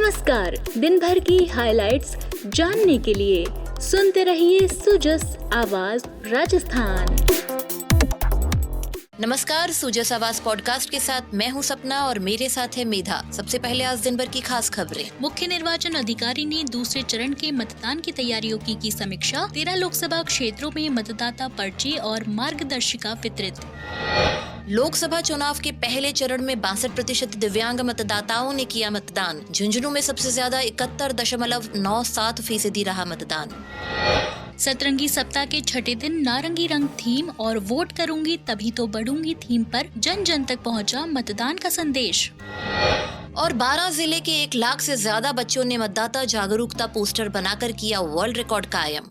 नमस्कार। दिन भर की हाइलाइट्स जानने के लिए सुनते रहिए सुजस आवाज राजस्थान। नमस्कार, सुजस आवाज पॉडकास्ट के साथ मैं हूं सपना और मेरे साथ है मेधा। सबसे पहले आज दिन भर की खास खबरें। मुख्य निर्वाचन अधिकारी ने दूसरे चरण के मतदान की तैयारियों की समीक्षा। 13 लोकसभा क्षेत्रों में मतदाता पर्ची और मार्गदर्शिका वितरित। लोकसभा चुनाव के पहले चरण में 62% दिव्यांग मतदाताओं ने किया मतदान। झुंझुनू में सबसे ज्यादा 71.97% रहा मतदान। सतरंगी सप्ताह के छठे दिन नारंगी रंग थीम और वोट करूंगी तभी तो बढ़ूंगी थीम पर जन जन तक पहुंचा मतदान का संदेश। और 12 जिले के 1 लाख से ज्यादा बच्चों ने मतदाता जागरूकता पोस्टर बनाकर किया वर्ल्ड रिकॉर्ड कायम।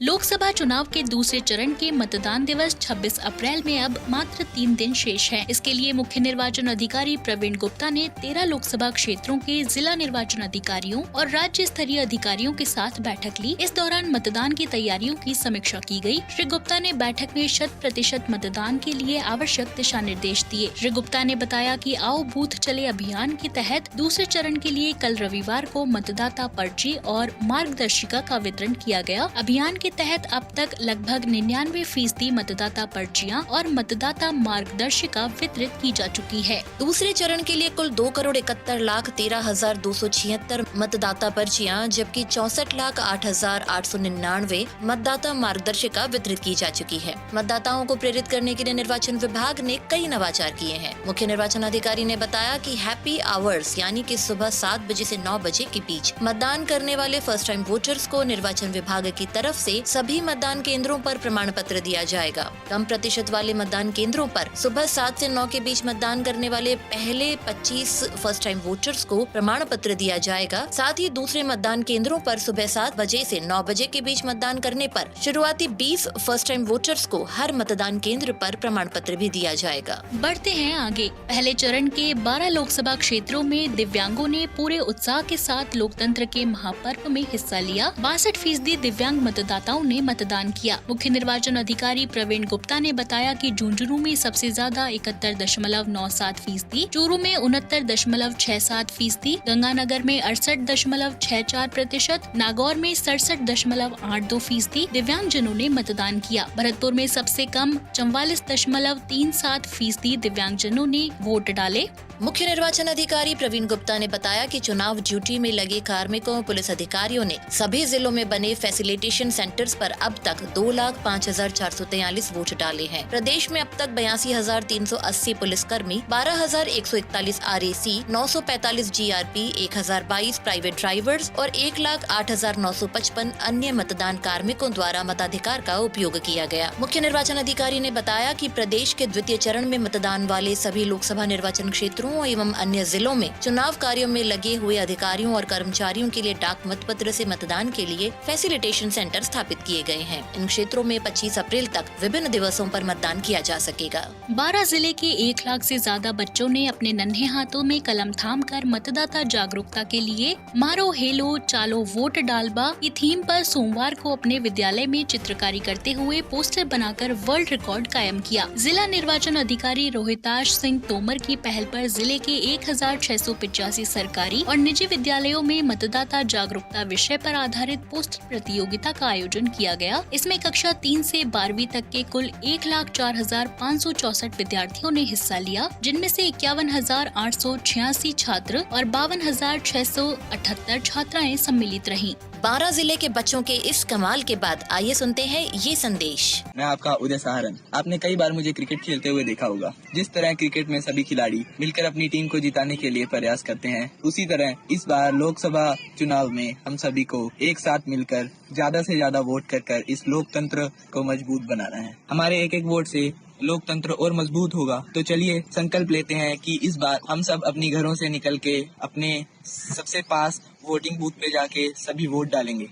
लोकसभा चुनाव के दूसरे चरण के मतदान दिवस 26 अप्रैल में अब मात्र 3 दिन शेष है। इसके लिए मुख्य निर्वाचन अधिकारी प्रवीण गुप्ता ने 13 लोकसभा क्षेत्रों के जिला निर्वाचन अधिकारियों और राज्य स्तरीय अधिकारियों के साथ बैठक ली। इस दौरान मतदान की तैयारियों की समीक्षा की गई। श्री गुप्ता ने बैठक में 100% मतदान के लिए आवश्यक दिशा निर्देश दिए। श्री गुप्ता ने बताया कि आओ बूथ चले अभियान के तहत दूसरे चरण के लिए कल रविवार को मतदाता पर्ची और मार्गदर्शिका का वितरण किया गया। अभियान के तहत अब तक लगभग 99% मतदाता पर्चियां और मतदाता मार्गदर्शिका वितरित की जा चुकी है। दूसरे चरण के लिए कुल 2,71,13,276 मतदाता पर्चियां जबकि 64,08,899 मतदाता मार्गदर्शिका वितरित की जा चुकी है। मतदाताओं को प्रेरित करने के लिए निर्वाचन विभाग ने कई नवाचार किए हैं। मुख्य निर्वाचन अधिकारी ने बताया कि हैप्पी आवर्स यानी कि सुबह 7 बजे से 9 बजे के बीच मतदान करने वाले फर्स्ट टाइम वोटर्स को निर्वाचन विभाग की तरफ से सभी मतदान केंद्रों पर प्रमाण पत्र दिया जाएगा। कम प्रतिशत वाले मतदान केंद्रों पर सुबह 7 से 9 के बीच मतदान करने वाले पहले 25 फर्स्ट टाइम वोटर्स को प्रमाण पत्र दिया जाएगा। साथ ही दूसरे मतदान केंद्रों पर सुबह 7 बजे से 9 बजे के बीच मतदान करने पर शुरुआती 20 फर्स्ट टाइम वोटर्स को हर मतदान केंद्र पर प्रमाण पत्र भी दिया जाएगा। बढ़ते हैं आगे। पहले चरण के 12 लोकसभा क्षेत्रों में दिव्यांगों ने पूरे उत्साह के साथ लोकतंत्र के महापर्व में हिस्सा लिया। 62% दिव्यांग मतदाताओं ने मतदान किया। मुख्य निर्वाचन अधिकारी प्रवीण गुप्ता ने बताया कि झुंझुनू में सबसे ज्यादा 71.97%, चूरू में 69.67%, गंगानगर में 68.64%, नागौर में 67.82% दिव्यांगजनों ने मतदान किया। भरतपुर में सबसे कम 44.37% दिव्यांगजनों ने वोट डाले। मुख्य निर्वाचन अधिकारी प्रवीण गुप्ता ने बताया कि चुनाव ड्यूटी में लगे कार्मिकों पुलिस अधिकारियों ने सभी जिलों में बने फैसिलिटेशन सेंटर्स पर अब तक 2,05,443 वोट डाले हैं। प्रदेश में अब तक 82,380 पुलिसकर्मी, 12,141 RAC, 945 GRP, 1,022 प्राइवेट ड्राइवर्स और 1,08,955 अन्य मतदान कार्मिकों द्वारा मताधिकार का उपयोग किया गया। मुख्य निर्वाचन अधिकारी ने बताया कि प्रदेश के द्वितीय चरण में मतदान वाले सभी लोकसभा निर्वाचन क्षेत्रों एवं अन्य जिलों में चुनाव कार्यों में लगे हुए अधिकारियों और कर्मचारियों के लिए डाक मतपत्र से मतदान के लिए फैसिलिटेशन सेंटर स्थापित किए गए हैं। इन क्षेत्रों में 25 अप्रैल तक विभिन्न दिवसों पर मतदान किया जा सकेगा। 12 जिले के 1 लाख से ज्यादा बच्चों ने अपने नन्हे हाथों में कलम थामकर मतदाता जागरूकता के लिए मारो हेलो चालो वोट डालबा की थीम पर सोमवार को अपने विद्यालय में चित्रकारी करते हुए पोस्टर बनाकर वर्ल्ड रिकॉर्ड कायम किया। जिला निर्वाचन अधिकारी रोहिताश सिंह तोमर की पहल पर जिले के 1,685 सरकारी और निजी विद्यालयों में मतदाता जागरूकता विषय पर आधारित पोस्टर प्रतियोगिता का आयोजन किया गया। इसमें कक्षा 3 से 12वीं तक के कुल 1,04,564 विद्यार्थियों ने हिस्सा लिया, जिनमें से 51,886 छात्र और 52,678 छात्राएं सम्मिलित रहीं। 12 जिले के बच्चों के इस कमाल के बाद आइए सुनते हैं ये संदेश। मैं आपका उदय सहारन। आपने कई बार मुझे क्रिकेट खेलते हुए देखा होगा। जिस तरह क्रिकेट में सभी खिलाड़ी मिलकर अपनी टीम को जिताने के लिए प्रयास करते हैं, उसी तरह इस बार लोकसभा चुनाव में हम सभी को एक साथ मिलकर ज्यादा से ज्यादा वोट कर इस लोकतंत्र को मजबूत बनाना है। हमारे एक वोट से लोकतंत्र और मजबूत होगा। तो चलिए संकल्प लेते हैं कि इस बार हम सब अपनी घरों से निकल के अपने सबसे पास वोटिंग बूथ पे जाके सभी वोट डालेंगे।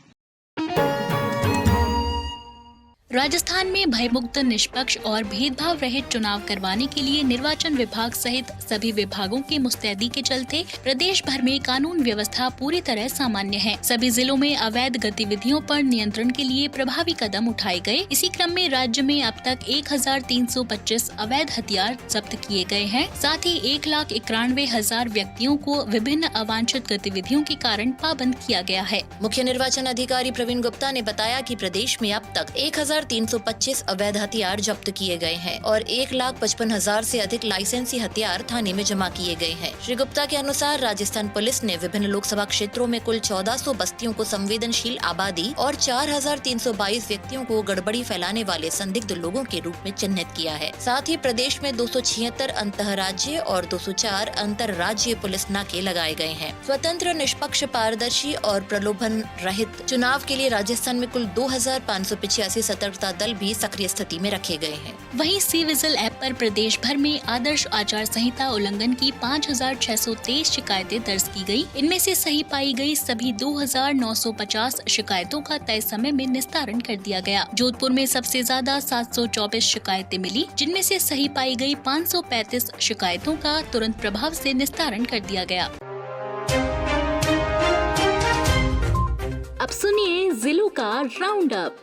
राजस्थान में भयमुक्त, निष्पक्ष और भेदभाव रहित चुनाव करवाने के लिए निर्वाचन विभाग सहित सभी विभागों की मुस्तैदी के चलते प्रदेश भर में कानून व्यवस्था पूरी तरह सामान्य है। सभी जिलों में अवैध गतिविधियों पर नियंत्रण के लिए प्रभावी कदम उठाए गए। इसी क्रम में राज्य में अब तक 1325 अवैध हथियार जब्त किए गए हैं। साथ ही 1,91,000 व्यक्तियों को विभिन्न अवांछित गतिविधियों के कारण पाबंद किया गया है। मुख्य निर्वाचन अधिकारी प्रवीण गुप्ता ने बताया कि प्रदेश में अब तक 1,325 अवैध हथियार जब्त किए गए हैं और 1,55,000 से अधिक लाइसेंसी हथियार थाने में जमा किए गए हैं। श्री गुप्ता के अनुसार राजस्थान पुलिस ने विभिन्न लोकसभा क्षेत्रों में कुल 1400 बस्तियों को संवेदनशील आबादी और 4,322 व्यक्तियों को गड़बड़ी फैलाने वाले संदिग्ध लोगों के रूप में चिन्हित किया है। साथ ही प्रदेश में 276 अंतर्राज्यीय और 204 अंतर्राज्यीय पुलिस नाके लगाए गए हैं। स्वतंत्र, निष्पक्ष, पारदर्शी और प्रलोभन रहित चुनाव के लिए राजस्थान में कुल 2,585 सतर्कता दल भी सक्रिय स्थिति में रखे गए हैं। वहीं सी विजिल ऐप पर प्रदेश भर में आदर्श आचार संहिता उल्लंघन की 5,623 शिकायतें दर्ज की गई। इनमें से सही पाई गई सभी 2,950 शिकायतों का तय समय में निस्तारण कर दिया गया। जोधपुर में सबसे ज्यादा 724 शिकायतें मिली, जिनमें से सही पाई गई 535 शिकायतों का तुरंत प्रभाव से निस्तारण कर दिया गया। अब सुनिए जिलों का राउंड अप।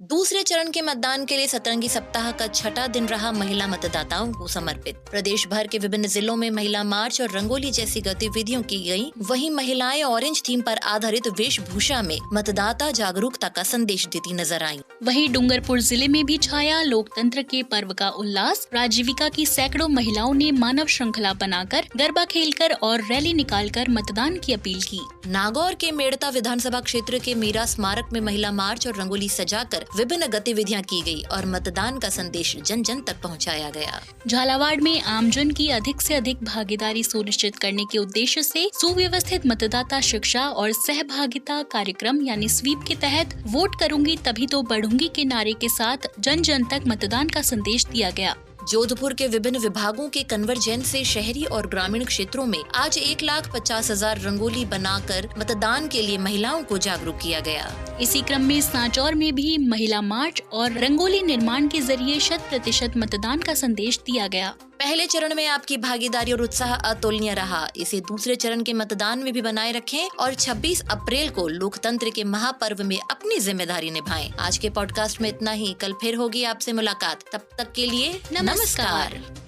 दूसरे चरण के मतदान के लिए सतरंगी सप्ताह का छठा दिन रहा महिला मतदाताओं को समर्पित। प्रदेश भर के विभिन्न जिलों में महिला मार्च और रंगोली जैसी गतिविधियों की गई। वहीं महिलाएं ऑरेंज थीम पर आधारित वेशभूषा में मतदाता जागरूकता का संदेश देती नजर आईं। वहीं डूंगरपुर जिले में भी छाया लोकतंत्र के पर्व का उल्लास। राजीविका की सैकड़ों महिलाओं ने मानव श्रृंखला बनाकर, गरबा खेलकर और रैली निकालकर मतदान की अपील की। नागौर के मेड़ता विधानसभा क्षेत्र के मीरा स्मारक में महिला मार्च और रंगोली सजाकर विभिन्न गतिविधियां की गई और मतदान का संदेश जन जन तक पहुंचाया गया। झालावाड़ में आमजन की अधिक से अधिक भागीदारी सुनिश्चित करने के उद्देश्य से सुव्यवस्थित मतदाता शिक्षा और सहभागिता कार्यक्रम यानी स्वीप के तहत वोट करूंगी तभी तो बढ़ूंगी के नारे के साथ जन जन तक मतदान का संदेश दिया गया। जोधपुर के विभिन्न विभागों के कन्वर्जेंस से शहरी और ग्रामीण क्षेत्रों में आज 1,50,000 रंगोली बनाकर मतदान के लिए महिलाओं को जागरूक किया गया। इसी क्रम में सांचौर में भी महिला मार्च और रंगोली निर्माण के जरिए 100% मतदान का संदेश दिया गया। पहले चरण में आपकी भागीदारी और उत्साह अतुलनीय रहा। इसे दूसरे चरण के मतदान में भी बनाए रखें और 26 अप्रैल को लोकतंत्र के महापर्व में अपनी जिम्मेदारी निभाएं। आज के पॉडकास्ट में इतना ही। कल फिर होगी आपसे मुलाकात। तब तक के लिए नमस्कार।